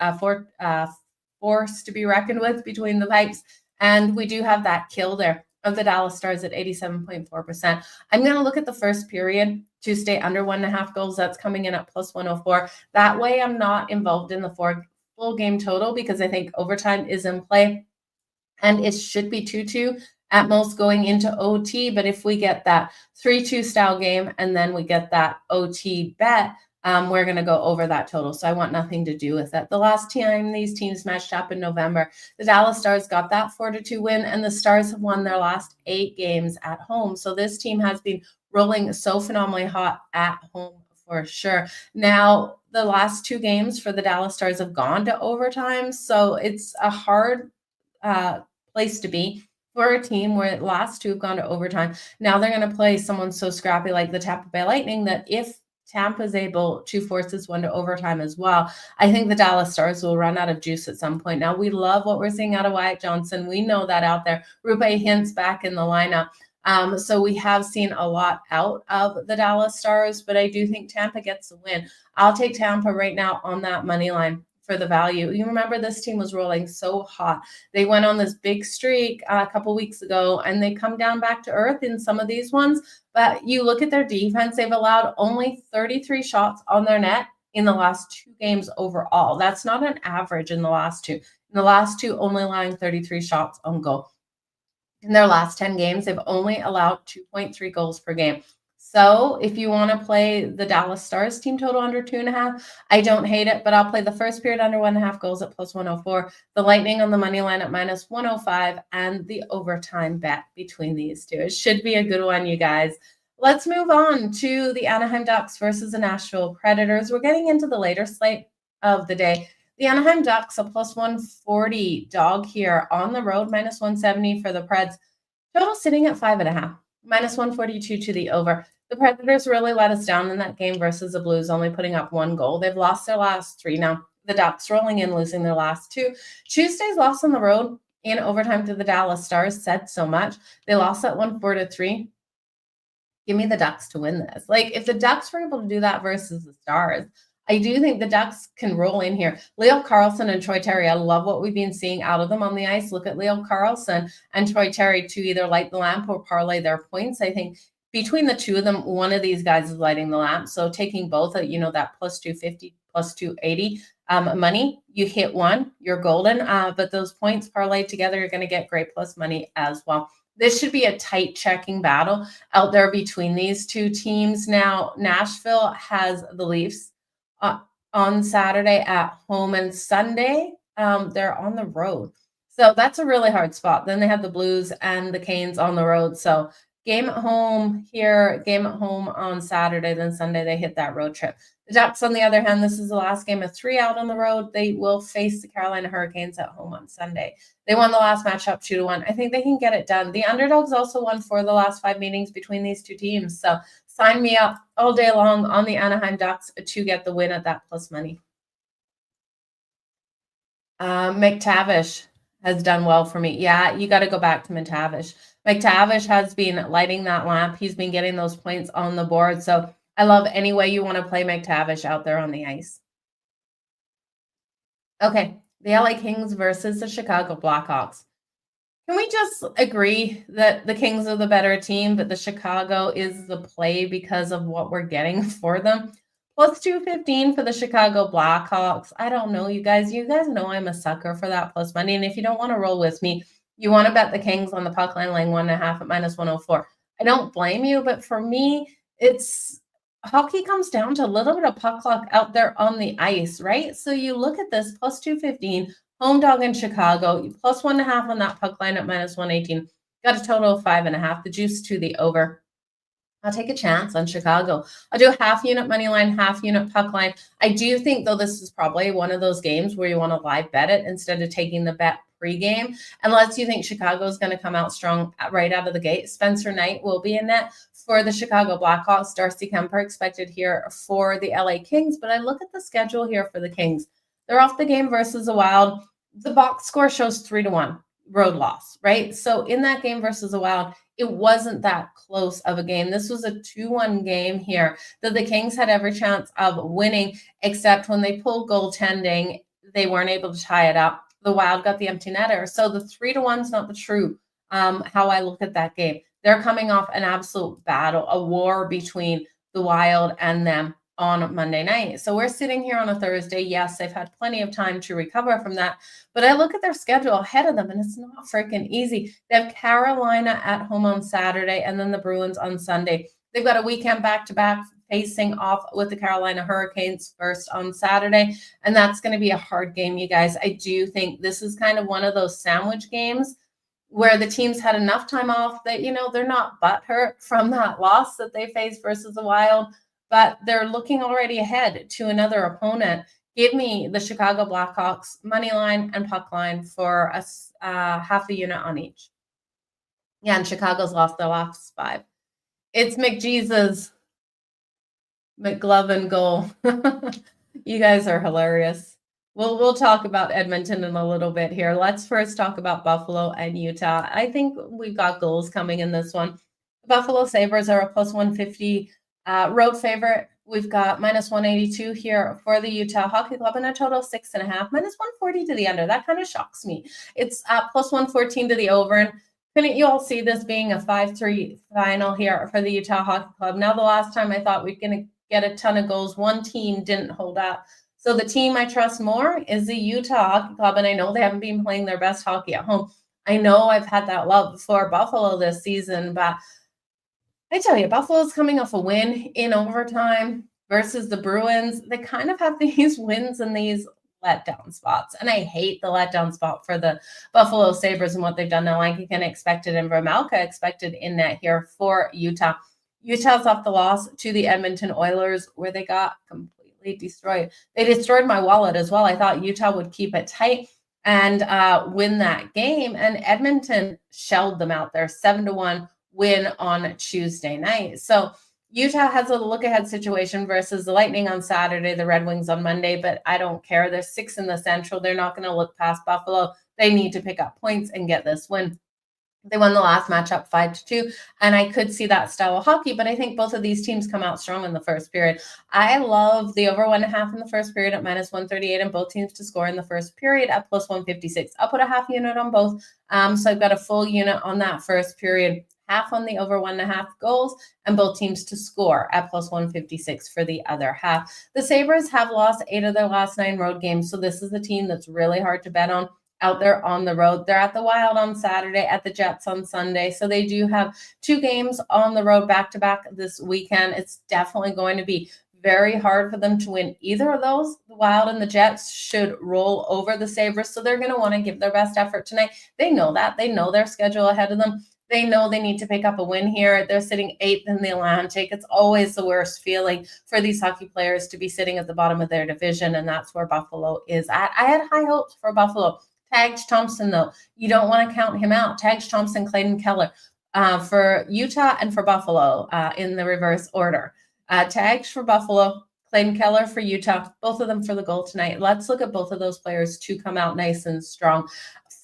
force to be reckoned with between the pipes. And we do have that kill there of the Dallas Stars at 87.4%. I'm going to look at the first period to stay under 1.5 goals. That's coming in at plus 104. That way I'm not involved in the full game total because I think overtime is in play. And it should be 2-2 at most going into OT. But if we get that 3-2 style game and then we get that OT bet, we're going to go over that total. So I want nothing to do with it. The last time these teams matched up in November, the Dallas Stars got that 4-2 win, and the Stars have won their last 8 games at home. So this team has been rolling so phenomenally hot at home for sure. Now, the last 2 games for the Dallas Stars have gone to overtime. So it's a hard place to be for a team where the last 2 have gone to overtime. Now they're going to play someone so scrappy like the Tampa Bay Lightning that if Tampa is able to force this one to overtime as well, I think the Dallas Stars will run out of juice at some point. Now, we love what we're seeing out of Wyatt Johnson. We know that out there. Rupe Hintz back in the lineup. So we have seen a lot out of the Dallas Stars, but I do think Tampa gets the win. I'll take Tampa right now on that money line for the value. You remember this team was rolling so hot. They went on this big streak a couple weeks ago, and they come down back to earth in some of these ones. But you look at their defense, they've allowed only 33 shots on their net in the last 2 games overall. That's not an average in the last 2. In the last 2, only allowing 33 shots on goal. In their last 10 games, they've only allowed 2.3 goals per game. So if you want to play the Dallas Stars team total under 2.5, I don't hate it, but I'll play the first period under 1.5 goals at plus 104, the Lightning on the money line at minus 105, and the overtime bet between these 2. It should be a good one, you guys. Let's move on to the Anaheim Ducks versus the Nashville Predators. We're getting into the later slate of the day. The Anaheim Ducks, a plus 140 dog here on the road, minus 170 for the Preds. Total sitting at 5.5, minus 142 to the over. The Predators really let us down in that game versus the Blues, only putting up 1 goal. They've lost their last 3 now. The Ducks rolling in, losing their last 2. Tuesday's loss on the road in overtime to the Dallas Stars said so much. They lost that one 4-3. Give me the Ducks to win this. Like, if the Ducks were able to do that versus the Stars, I do think the Ducks can roll in here. Leo Carlsson and Troy Terry, I love what we've been seeing out of them on the ice. Look at Leo Carlsson and Troy Terry to either light the lamp or parlay their points. I think between the 2 of them, one of these guys is lighting the lamp. So taking both, that plus 250, plus 280 money, you hit one, you're golden. But those points parlayed together, you're going to get great plus money as well. This should be a tight checking battle out there between these 2 teams. Now, Nashville has the Leafs on Saturday at home, and Sunday they're on the road. So that's a really hard spot. Then they have the Blues and the Canes on the road. So game at home here, game at home on Saturday, then Sunday they hit that road trip. The Ducks, on the other hand, this is the last game of 3 out on the road. They will face the Carolina Hurricanes at home on Sunday. They won the last matchup 2-1. I think they can get it done. The underdogs also won 4 of the last 5 meetings between these 2 teams. So sign me up all day long on the Anaheim Ducks to get the win at that plus money. McTavish has done well for me. Yeah, you got to go back to McTavish. McTavish has been lighting that lamp. He's been getting those points on the board. So I love any way you want to play McTavish out there on the ice. Okay, the LA Kings versus the Chicago Blackhawks. Can we just agree that the Kings are the better team, but the Chicago is the play because of what we're getting for them? Plus 215 for the Chicago Blackhawks. I don't know, you guys. You guys know I'm a sucker for that plus money. And if you don't want to roll with me, you want to bet the Kings on the puck line laying 1.5 at minus 104. I don't blame you, but for me, it's hockey comes down to a little bit of puck luck out there on the ice, right? So you look at this plus 215. Home dog in Chicago, plus 1.5 on that puck line at minus 118. Got a total of 5.5. The juice to the over. I'll take a chance on Chicago. I'll do a half unit money line, half unit puck line. I do think, though, this is probably one of those games where you want to live bet it instead of taking the bet pregame. Unless you think Chicago is going to come out strong right out of the gate. Spencer Knight will be in net for the Chicago Blackhawks. Darcy Kemper expected here for the LA Kings. But I look at the schedule here for the Kings. They're off the game versus the Wild. The box score shows 3-1 road loss, right? So in that game versus the Wild, it wasn't that close of a game. This was a 2-1 game here that the Kings had every chance of winning, except when they pulled goaltending, they weren't able to tie it up. The Wild got the empty netter. So the 3-1 is not the true how I look at that game. They're coming off an absolute battle, a war between the Wild and them on Monday night. So we're sitting here on a Thursday. Yes, they've had plenty of time to recover from that. But I look at their schedule ahead of them, and it's not freaking easy. They have Carolina at home on Saturday and then the Bruins on Sunday. They've got a weekend back-to-back facing off with the Carolina Hurricanes first on Saturday. And that's going to be a hard game, you guys. I do think this is kind of one of those sandwich games where the teams had enough time off that, they're not butthurt from that loss that they faced versus the Wild, but they're looking already ahead to another opponent. Give me the Chicago Blackhawks money line and puck line for half a unit on each. Yeah, and Chicago's lost their last 5. It's McJesus, McGlovin goal. You guys are hilarious. We'll talk about Edmonton in a little bit here. Let's first talk about Buffalo and Utah. I think we've got goals coming in this one. The Buffalo Sabres are a plus 150 road favorite. We've got minus 182 here for the Utah Hockey Club and a total of 6.5, minus 140 to the under. That kind of shocks me. It's plus 114 to the over. And couldn't you all see this being a 5-3 final here for the Utah Hockey Club? Now, the last time I thought we we're going to get a ton of goals, one team didn't hold up. So the team I trust more is the Utah Hockey Club, and I know they haven't been playing their best hockey at home. I know I've had that love for Buffalo this season, but I tell you, Buffalo's coming off a win in overtime versus the Bruins. They kind of have these wins and these letdown spots, and I hate the letdown spot for the Buffalo Sabres and what they've done. Now, Lankican expected and Vermalka expected in net here for Utah. Utah's off the loss to the Edmonton Oilers, where they got completely destroyed. They destroyed my wallet as well. I thought Utah would keep it tight and win that game, and Edmonton shelled them out there, 7-1 win on Tuesday night. So Utah has a look-ahead situation versus the Lightning on Saturday, the Red Wings on Monday, but I don't care. They're 6 in the Central. They're not going to look past Buffalo. They need to pick up points and get this win. They won the last matchup 5-2, and I could see that style of hockey, but I think both of these teams come out strong in the first period. I love the over 1.5 in the first period at minus 138 and both teams to score in the first period at plus 156. I'll put a half unit on both. So I've got a full unit on that first period, half on the over 1.5 goals, and both teams to score at plus 156 for the other half. The Sabres have lost 8 of their last 9 road games, so this is a team that's really hard to bet on out there on the road. They're at the Wild on Saturday, at the Jets on Sunday. So they do have 2 games on the road back-to-back this weekend. It's definitely going to be very hard for them to win either of those. The Wild and the Jets should roll over the Sabres, so they're going to want to give their best effort tonight. They know that. They know their schedule ahead of them. They know they need to pick up a win here. They're sitting 8th in the Atlantic. It's always the worst feeling for these hockey players to be sitting at the bottom of their division, and that's where Buffalo is at. I had high hopes for Buffalo. Tage Thompson, though, you don't want to count him out. Tage Thompson, Clayton Keller for Utah and for Buffalo in the reverse order. Tags for Buffalo, Clayton Keller for Utah, both of them for the goal tonight. Let's look at both of those players to come out nice and strong.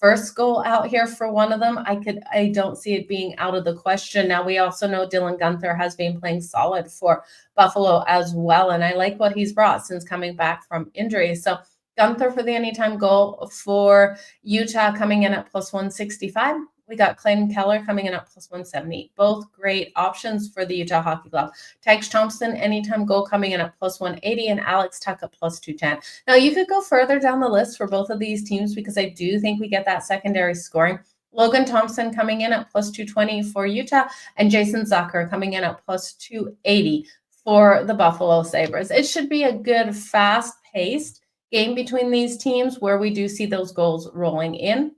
First goal out here for one of them, I don't see it being out of the question. Now, we also know Dylan Guenther has been playing solid for Buffalo as well, and I like what he's brought since coming back from injury. So Guenther for the anytime goal for Utah coming in at plus 165. We got Clayton Keller coming in at plus 170. Both great options for the Utah Hockey Club. Tage Thompson, anytime goal coming in at plus 180, and Alex Tuch at plus 210. Now, you could go further down the list for both of these teams because I do think we get that secondary scoring. Logan Thompson coming in at plus 220 for Utah, and Jason Zucker coming in at plus 280 for the Buffalo Sabres. It should be a good, fast-paced game between these teams where we do see those goals rolling in.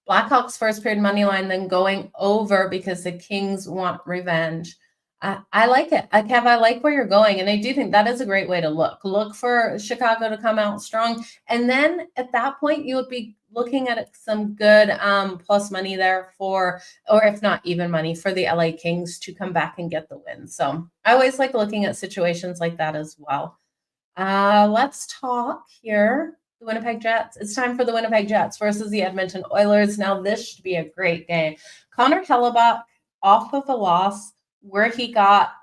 Blackhawks first period money line, then going over because the Kings want revenge. I like it. Kev, I like where you're going, and I do think that is a great way to look. Look for Chicago to come out strong, and then at that point, you would be looking at some good plus money there for, or if not even money, for the LA Kings to come back and get the win. So I always like looking at situations like that as well. Let's talk here. The Winnipeg Jets. It's time for the Winnipeg Jets versus the Edmonton Oilers. Now, this should be a great game. Connor Hellebuyck off of a loss where he got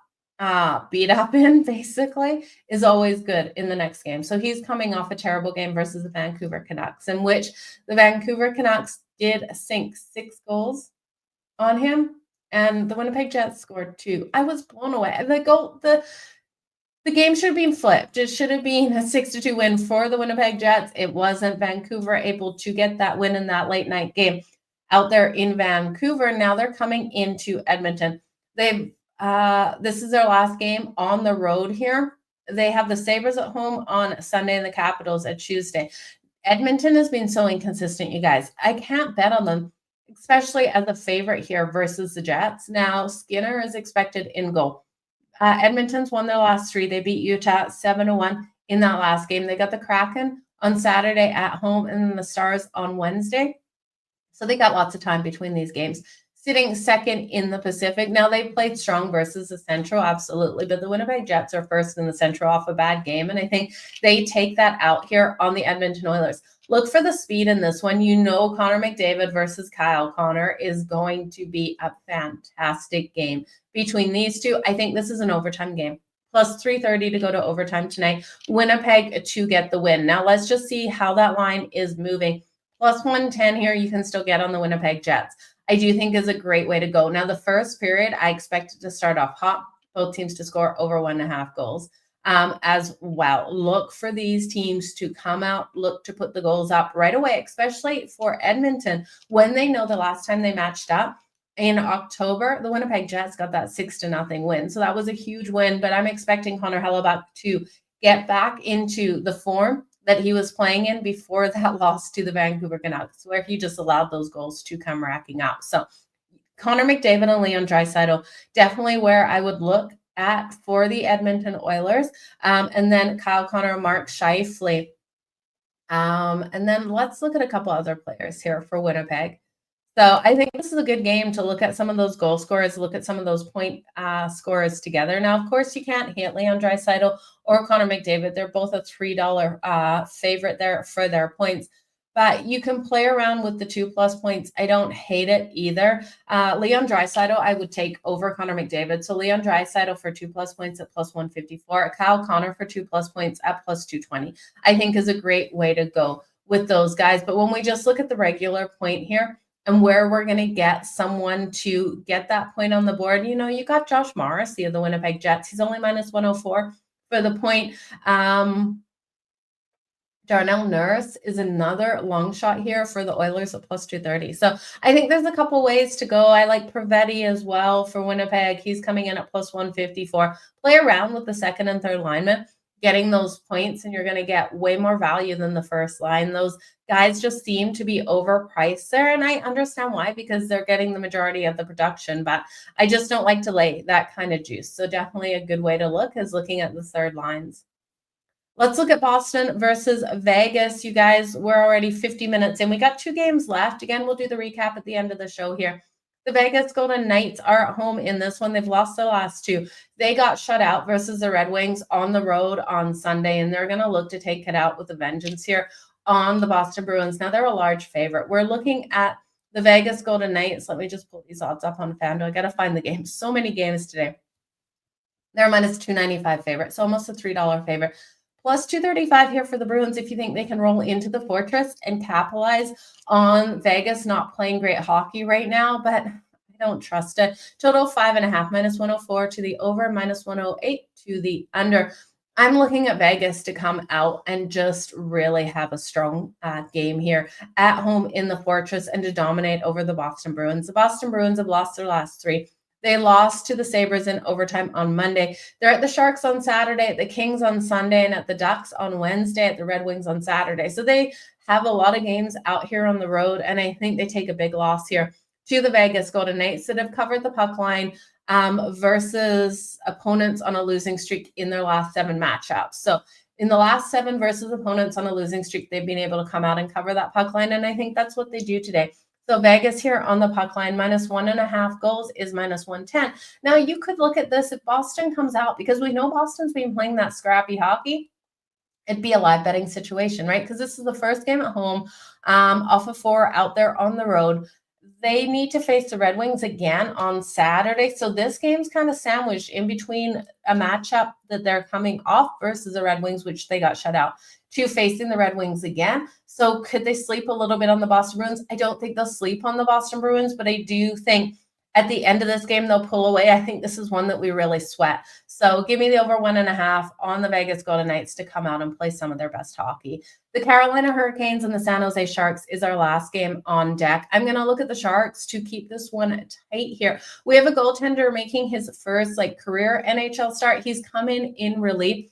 beat up in, basically, is always good in the next game. So he's coming off a terrible game versus the Vancouver Canucks, in which the Vancouver Canucks did sink 6 goals on him, and the Winnipeg Jets scored 2. I was blown away. The game should have been flipped. It should have been a 6-2 win for the Winnipeg Jets. It wasn't. Vancouver able to get that win in that late night game out there in Vancouver. Now they're coming into Edmonton. This is their last game on the road here. They have the Sabres at home on Sunday and the Capitals at Tuesday. Edmonton has been so inconsistent, you guys. I can't bet on them, especially as a favorite here versus the Jets. Now, Skinner is expected in goal. Edmonton's won their last 3. They beat Utah 7-1 in that last game. They got the Kraken on Saturday at home and then the Stars on Wednesday. So they got lots of time between these games. Sitting second in the Pacific. Now, they played strong versus the Central, absolutely, but the Winnipeg Jets are first in the Central off a bad game, and I think they take that out here on the Edmonton Oilers. Look for the speed in this one. You know Connor McDavid versus Kyle Connor is going to be a fantastic game between these two. I think this is an overtime game. Plus 330 to go to overtime tonight. Winnipeg to get the win. Now, let's just see how that line is moving. Plus 110 here you can still get on the Winnipeg Jets. I do think is a great way to go. Now, the first period, I expect it to start off hot. Both teams to score over 1.5 goals as well. Look for these teams to come out, look to put the goals up right away, especially for Edmonton when they know the last time they matched up in October, the Winnipeg Jets got that 6-0 win. So that was a huge win, but I'm expecting Connor Hellebuyck to get back into the form that he was playing in before that loss to the Vancouver Canucks, where he just allowed those goals to come racking up. So Connor McDavid and Leon Draisaitl, definitely where I would look at for the Edmonton Oilers. And then Kyle Connor, Mark Scheifele. And then let's look at a couple other players here for Winnipeg. So I think this is a good game to look at some of those goal scorers, look at some of those point scorers together. Now, of course, you can't hit Leon Draisaitl or Connor McDavid. They're both a $3 favorite there for their points. But you can play around with the 2+ points. I don't hate it either. Leon Draisaitl, I would take over Connor McDavid. So Leon Draisaitl for 2+ points at plus 154. Kyle Connor for 2+ points at plus 220. I think is a great way to go with those guys. But when we just look at the regular point here, and where we're going to get someone to get that point on the board, you know, you got Josh Morrissey of the Winnipeg Jets. He's only minus 104 for the point. Darnell Nurse is another long shot here for the Oilers at plus 230. So I think there's a couple ways to go. I like Pavetti as well for Winnipeg. He's coming in at plus 154. Play around with the second and third linemen, getting those points, and you're going to get way more value than the first line. Those guys just seem to be overpriced there, and I understand why, because they're getting the majority of the production, but I just don't like to lay that kind of juice. So definitely a good way to look is looking at the third lines. Let's look at Boston versus Vegas. You guys, we're already 50 minutes in. We got 2 games left. Again, we'll do the recap at the end of the show here. The Vegas Golden Knights are at home in this one. They've lost their last two. They got shut out versus the Red Wings on the road on Sunday, and they're going to look to take it out with a vengeance here on the Boston Bruins. Now, they're a large favorite. We're looking at the Vegas Golden Knights. Let me just pull these odds up on FanDuel. I got to find the games. So many games today. They're a minus 295 favorite, so almost a $3 favorite. Plus 235 here for the Bruins if you think they can roll into the Fortress and capitalize on Vegas not playing great hockey right now, but I don't trust it. Total 5.5, minus 104 to the over, minus 108 to the under. I'm looking at Vegas to come out and just really have a strong game here at home in the Fortress and to dominate over the Boston Bruins. The Boston Bruins have lost their last three. They lost to the Sabres in overtime on Monday. They're at the Sharks on Saturday, at the Kings on Sunday, and at the Ducks on Wednesday, at the Red Wings on Saturday. So they have a lot of games out here on the road, and I think they take a big loss here to the Vegas Golden Knights that have covered the puck line versus opponents on a losing streak in their last 7 matchups. So in the last 7 versus opponents on a losing streak, they've been able to come out and cover that puck line, and I think that's what they do today. So Vegas here on the puck line, minus 1.5 goals is minus 110. Now you could look at this if Boston comes out, because we know Boston's been playing that scrappy hockey. It'd be a live betting situation, right? Because this is the first game at home off of 4 out there on the road. They need to face the Red Wings again on Saturday. So this game's kind of sandwiched in between a matchup that they're coming off versus the Red Wings, which they got shut out, to facing the Red Wings again. So could they sleep a little bit on the Boston Bruins? I don't think they'll sleep on the Boston Bruins, but I do think at the end of this game, they'll pull away. I think this is one that we really sweat. So give me the over 1.5 on the Vegas Golden Knights to come out and play some of their best hockey. The Carolina Hurricanes and the San Jose Sharks is our last game on deck. I'm going to look at the Sharks to keep this one tight here. We have a goaltender making his first career NHL start. He's come in relief.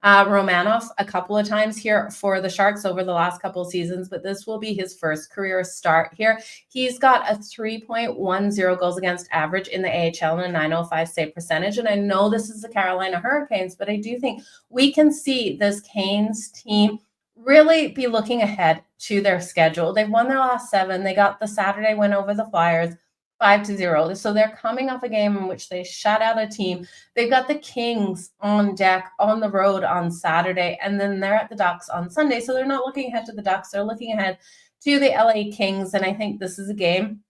Romanov a couple of times here for the Sharks over the last couple of seasons, but this will be his first career start here. He's got a 3.10 goals against average in the AHL and a 905 save percentage. And I know this is the Carolina Hurricanes, but I do think we can see this Canes team really be looking ahead to their schedule. They've won their last 7. They got the Saturday win over the Flyers, 5-0. So they're coming off a game in which they shut out a team. They've got the Kings on deck on the road on Saturday, and then they're at the Ducks on Sunday. So they're not looking ahead to the Ducks. They're looking ahead to the LA Kings, and I think this is a game.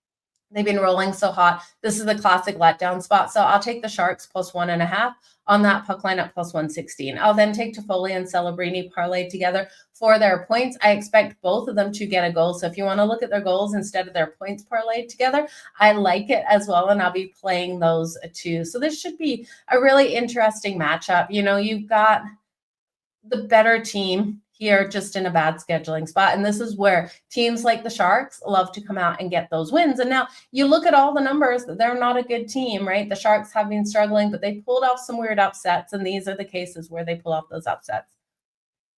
They've been rolling so hot. This is the classic letdown spot. So I'll take the Sharks plus 1.5 on that puck line at plus 116. I'll then take Toffoli and Celebrini parlay together for their points. I expect both of them to get a goal. So if you want to look at their goals instead of their points parlayed together, I like it as well. And I'll be playing those too. So this should be a really interesting matchup. You know, you've got the better team here just in a bad scheduling spot. And this is where teams like the Sharks love to come out and get those wins. And now you look at all the numbers, they're not a good team, right? The Sharks have been struggling, but they pulled off some weird upsets. And these are the cases where they pull off those upsets.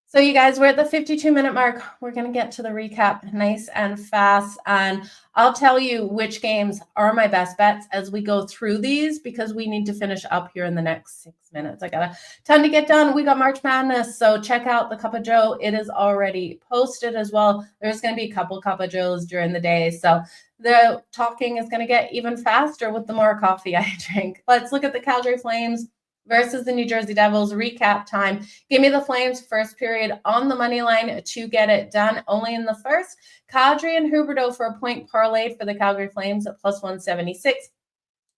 So you guys, we're at the 52-minute mark. We're going to get to the recap nice and fast. And I'll tell you which games are my best bets as we go through these, because we need to finish up here in the next 6 minutes. I got a ton to get done. We got March Madness. So check out the Cup of Joe. It is already posted as well. There's going to be a couple Cup of Joes during the day. So the talking is going to get even faster with the more coffee I drink. Let's look at the Calgary Flames versus the New Jersey Devils recap time. Give me the Flames first period on the money line to get it done. Only in the first. Kadri and Huberdeau for a point parlayed for the Calgary Flames at plus 176.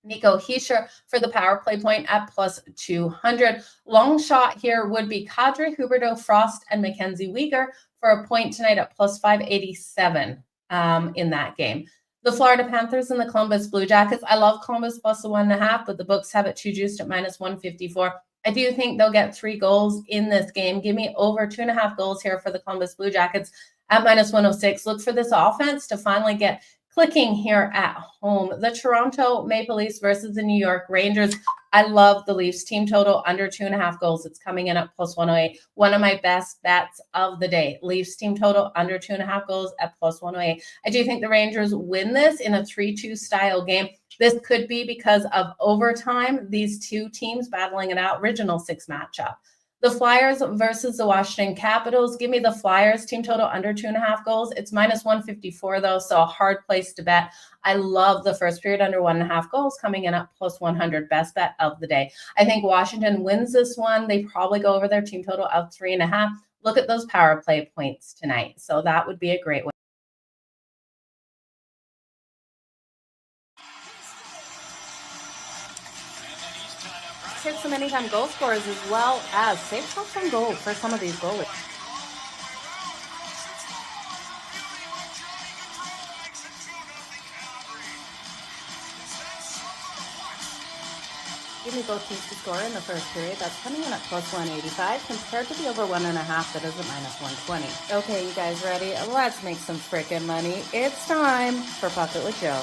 Nico Hischier for the power play point at plus 200. Long shot here would be Kadri, Huberdeau, Frost, and Mackenzie Weegar for a point tonight at plus 587 in that game. The Florida Panthers and the Columbus Blue Jackets. I love Columbus plus the 1.5, but the books have it too juiced at minus 154. I do think they'll get 3 goals in this game. Give me over 2.5 goals here for the Columbus Blue Jackets at minus 106. Look for this offense to finally get clicking here at home. The Toronto Maple Leafs versus the New York Rangers. I love the Leafs team total under 2.5 goals. It's coming in at plus 108. One of my best bets of the day. Leafs team total under 2.5 goals at plus 108. I do think the Rangers win this in a 3-2 style game. This could be because of overtime. These two teams battling it out. Original 6 matchup. The Flyers versus the Washington Capitals. Give me the Flyers team total under 2.5 goals. It's minus 154 though, so a hard place to bet. I love the first period under 1.5 goals coming in at plus 100, best bet of the day. I think Washington wins this one. They probably go over their team total of 3.5. Look at those power play points tonight. So that would be a great way. Hit some anytime goal scorers as well as safe shots on goal for some of these goalies. Give me both teams to score in the first period. That's coming in at plus 185 compared to the over 1.5 that is at minus 120. Okay, you guys ready? Let's make some frickin' money. It's time for Pocket with Jo.